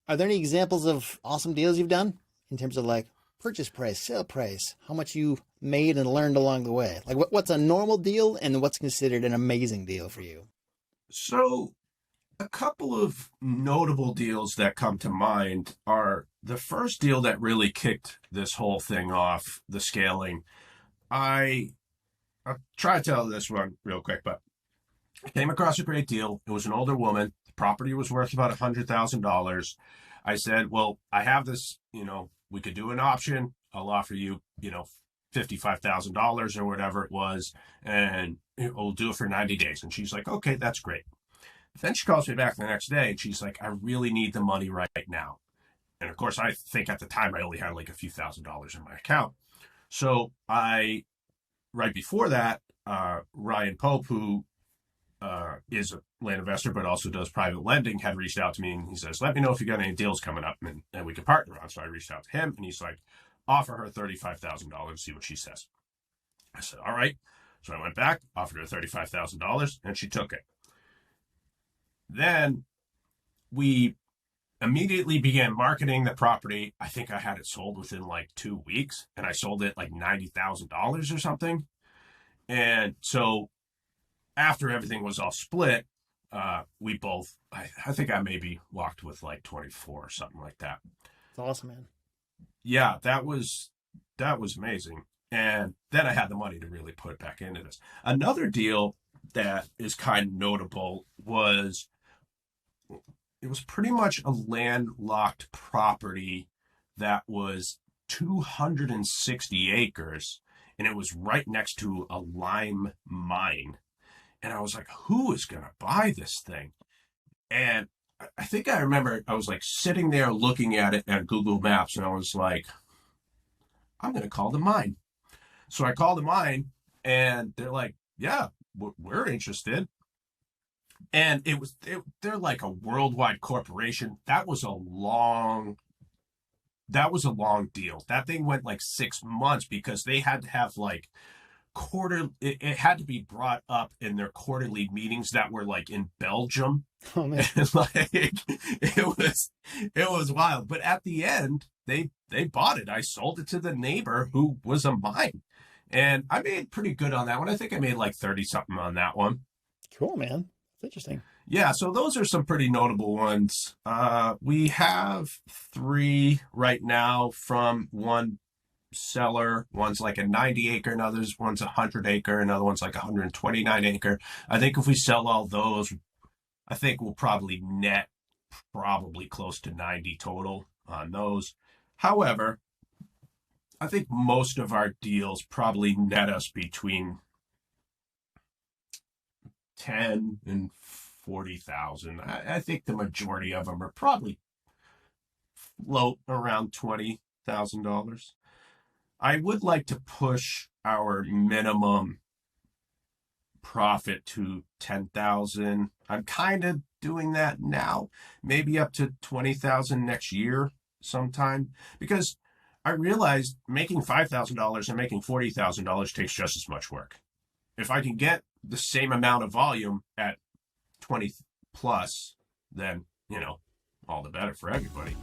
Are there any examples of awesome deals you've done in terms of like purchase price, sale price, how much you made and learned along the way? Like what's a normal deal and what's considered an amazing deal for you? So, a couple of notable deals that come to mind are the first deal that really kicked this whole thing off, the scaling. I I'll try to tell this one real quick, but I came across a great deal. It was an older woman. The property was worth about $100,000. I said, well, I have this, we could do an option. I'll offer you, $55,000 or whatever it was, and we'll do it for 90 days. And she's like, okay, that's great. Then she calls me back the next day and she's like, I really need the money right now. And of course, I think at the time I only had like a few $1,000s in my account. So right before that, Ryan Pope, who is a land investor but also does private lending, had reached out to me and he says, let me know if you got any deals coming up and we can partner on. So I reached out to him and he's like, offer her $35,000, see what she says. I said, all right. So I went back, offered her $35,000 and she took it. Then we immediately began marketing the property. I think I had it sold within like 2 weeks and I sold it like $90,000 or something. And so after everything was all split, we both, I think I maybe walked with like 24 or something like that. It's awesome, man. Yeah, that was amazing. And then I had the money to really put it back into this. Another deal that is kind of notable was it was pretty much a landlocked property that was 260 acres and it was right next to a lime mine. And I was like, who is going to buy this thing? And I think I remember I was like sitting there looking at it at Google Maps and I was like, I'm going to call the mine. So I called the mine and they're like, yeah, we're interested. And they're like a worldwide corporation. That was a long deal. That thing went like 6 months because they had to have like it had to be brought up in their quarterly meetings that were like in Belgium. Oh man. And like it was wild. But at the end, they bought it. I sold it to the neighbor who was a mine. And I made pretty good on that one. I think I made like 30 something on that one. Cool, man. It's interesting. Yeah, so those are some pretty notable ones. We have three right now from one seller. One's like a 90 acre, one's a 100 acre, another one's like 129 acre. I think if we sell all those, I think we'll probably net probably close to 90 total on those. However, I think most of our deals probably net us between 10 and 40,000. I think the majority of them are probably float around $20,000. I would like to push our minimum profit to 10,000. I'm kind of doing that now, maybe up to 20,000 next year sometime, because I realized making $5,000 and making $40,000 takes just as much work. If I can get the same amount of volume at 20 plus, then, all the better for everybody.